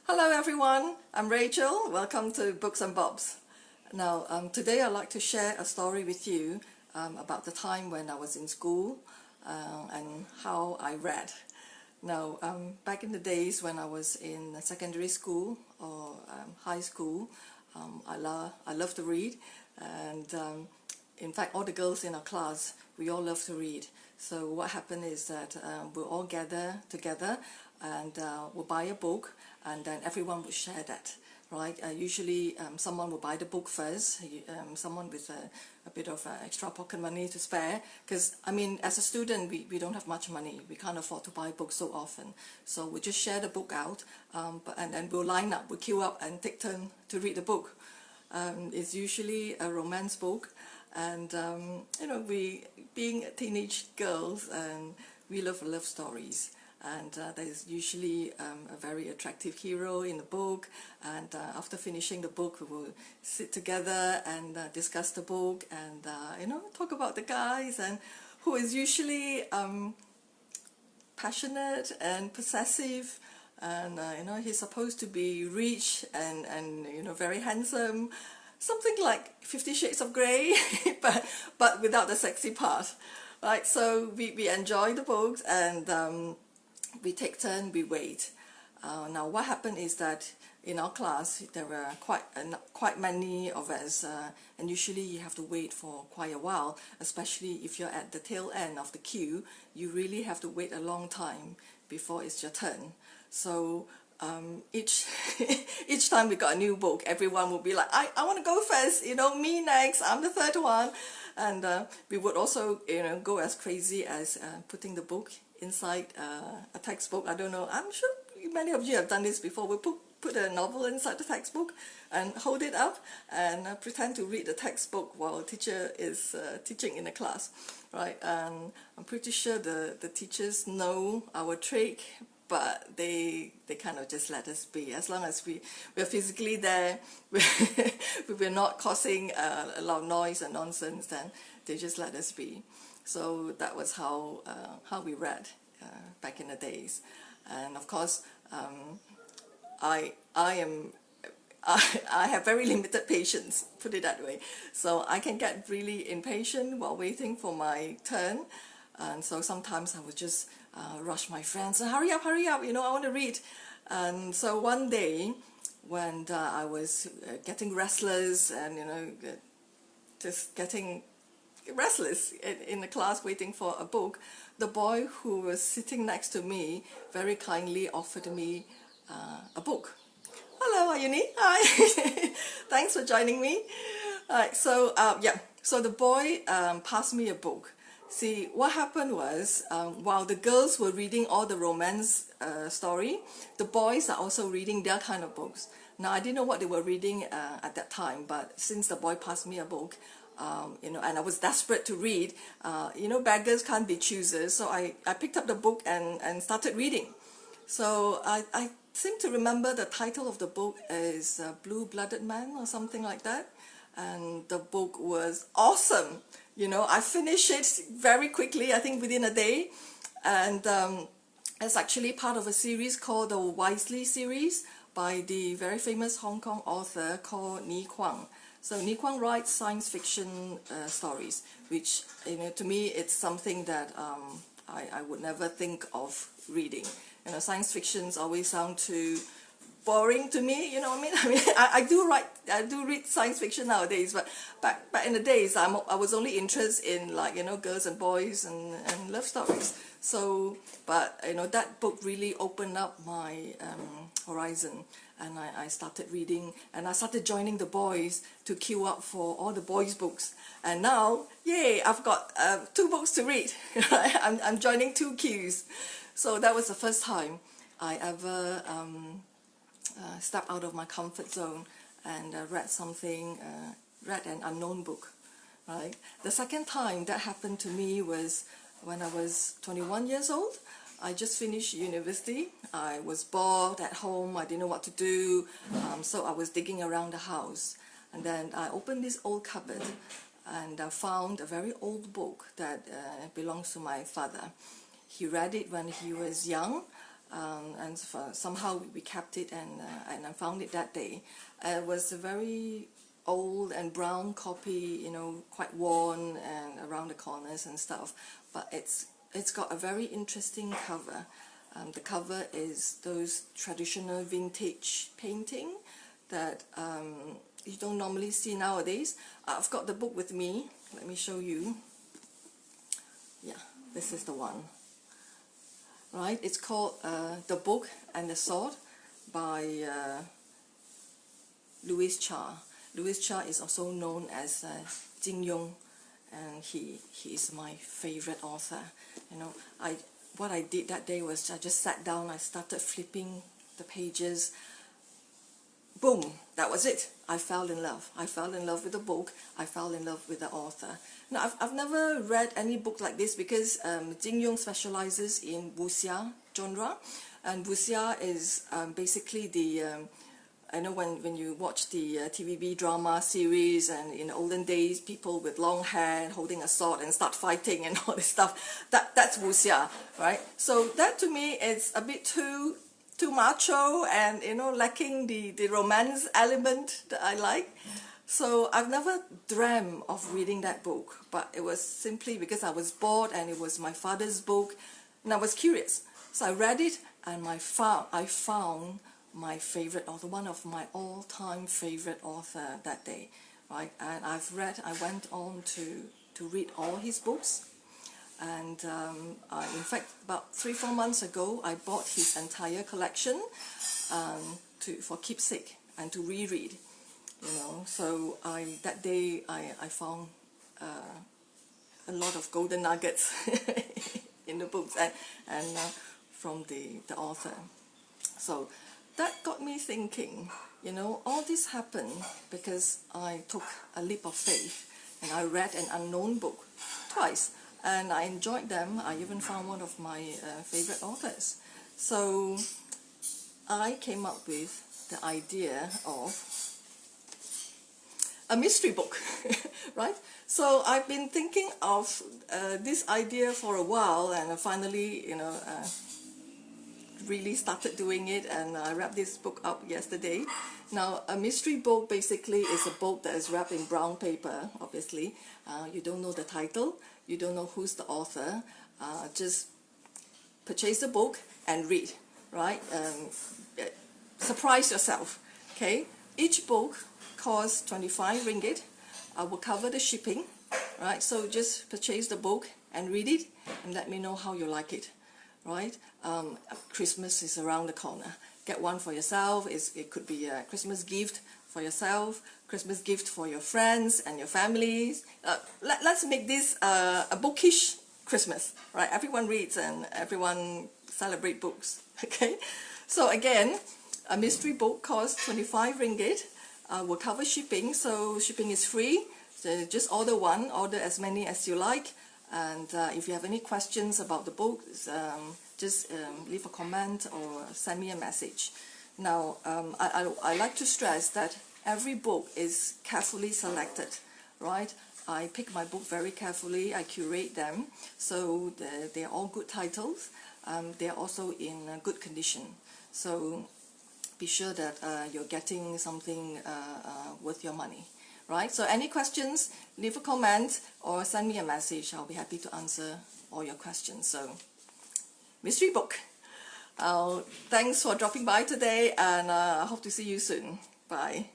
Hello everyone, I'm Rachel. Welcome to Books and Bobs. Now, today I'd like to share a story with you about the time when I was in school and how I read. Now, back in the days when I was in secondary school or high school, I love to read, and in fact all the girls in our class, we all love to read. So what happened is that we'll all gather together and we'll buy a book, and then everyone would share that, right? Usually someone will buy the book first, someone with a bit of extra pocket money to spare, because I mean, as a student we don't have much money, we can't afford to buy books so often, so we just share the book out, and then we'll line up, we'll queue up and take turn to read the book. It's usually a romance book, and you know, we being teenage girls, and we love love stories, and there's usually a very attractive hero in the book, and after finishing the book we will sit together and discuss the book, and you know, talk about the guys, and who is usually passionate and possessive, and you know, he's supposed to be rich and you know, very handsome, something like 50 Shades of Grey, but without the sexy part, right? So we enjoy the books, and we take turn, we wait. Now what happened is that in our class there were quite many of us, and usually you have to wait for quite a while, especially if you're at the tail end of the queue. You really have to wait a long time before it's your turn. So each each time we got a new book, everyone would be like, I want to go first, you know, me next, I'm the third one. And we would also, you know, go as crazy as putting the book inside a textbook. I don't know, I'm sure many of you have done this before. We put a novel inside the textbook and hold it up and pretend to read the textbook while the teacher is teaching in the class, right? And I'm pretty sure the teachers know our trick, but they kind of just let us be. As long as we're physically there, we're not causing a lot of noise and nonsense, then they just let us be. So that was how we read back in the days. And of course, I have very limited patience, put it that way. So I can get really impatient while waiting for my turn, and so sometimes I would just rush my friends, hurry up, you know, I want to read. And so one day when I was getting restless, and you know, just getting restless in the class waiting for a book, the boy who was sitting next to me very kindly offered me a book. Hello Ayuni, hi. Thanks for joining me. Alright, so yeah, so the boy passed me a book. See, what happened was, while the girls were reading all the romance story, the boys are also reading their kind of books. Now, I didn't know what they were reading at that time, but since the boy passed me a book, you know, and I was desperate to read, you know, beggars can't be choosers, so I picked up the book and started reading. So I seem to remember the title of the book is Blue-Blooded Man or something like that, and the book was awesome. You know, I finished it very quickly, I think within a day, and it's actually part of a series called the Wisely series by the very famous Hong Kong author called Ni Kuang. So Ni Kuang writes science fiction stories, which, you know, to me it's something that I would never think of reading. You know, science fictions always sound too boring to me, you know what I mean? I do read science fiction nowadays, but back in the days, I was only interested in, like, you know, girls and boys and love stories. So, but you know, that book really opened up my horizon, and I started reading, and I started joining the boys to queue up for all the boys' books. And now, yay, I've got 2 books to read. I'm joining 2 queues. So that was the first time I ever step out of my comfort zone and read an unknown book, right? The second time that happened to me was when I was 21 years old. I just finished university. I was bored at home. I didn't know what to do, so I was digging around the house, and then I opened this old cupboard and I found a very old book that belongs to my father. He read it when he was young, and somehow we kept it, and I found it that day. It was a very old and brown copy, you know, quite worn and around the corners and stuff, but it's got a very interesting cover. The cover is those traditional vintage painting that you don't normally see nowadays. I've got the book with me. Let me show you. Yeah, this is the one. Right, it's called The Book and the Sword by Louis Cha. Louis Cha is also known as Jin Yong, and he is my favorite author. You know, what I did that day was I just sat down, I started flipping the pages. Boom, that was it. I fell in love. I fell in love with the book. I fell in love with the author. Now, I've never read any book like this because Jin Yong specializes in wuxia genre, and wuxia is basically the I know when you watch the TVB drama series, and in olden days people with long hair holding a sword and start fighting and all this stuff, that's wuxia, right? So that to me is a bit too macho, and you know, lacking the romance element that I like. So I've never dreamt of reading that book, but it was simply because I was bored and it was my father's book and I was curious. So I read it, and I found my favorite author, one of my all-time favorite author that day, right? And I went on to read all his books. And in fact, about 3-4 months ago, I bought his entire collection for keepsake and to reread. You know, so that day I found a lot of golden nuggets in the books and from the author. So that got me thinking. You know, all this happened because I took a leap of faith and I read an unknown book twice. And I enjoyed them. I even found one of my favorite authors. So I came up with the idea of a mystery book, right? So I've been thinking of this idea for a while, and finally, you know, really started doing it, and I wrapped this book up yesterday. Now, a mystery book basically is a book that is wrapped in brown paper, obviously. You don't know the title, you don't know who's the author, just purchase the book and read, right? Surprise yourself, okay? Each book costs 25 ringgit. I will cover the shipping, right? So just purchase the book and read it and let me know how you like it, right? Christmas is around the corner. Get one for yourself. It could be a Christmas gift for yourself, Christmas gift for your friends and your families. Let's make this a bookish Christmas, right? Everyone reads and everyone celebrate books, okay? So again, a mystery book costs 25 ringgit. Will cover shipping, so shipping is free. So just order one, order as many as you like. And if you have any questions about the book, just leave a comment or send me a message. Now, I like to stress that every book is carefully selected, right? I pick my book very carefully, I curate them, so they're all good titles. They're also in good condition. So be sure that you're getting something worth your money, right? So any questions, leave a comment or send me a message. I'll be happy to answer all your questions. So, mystery book. Thanks for dropping by today, and I hope to see you soon. Bye.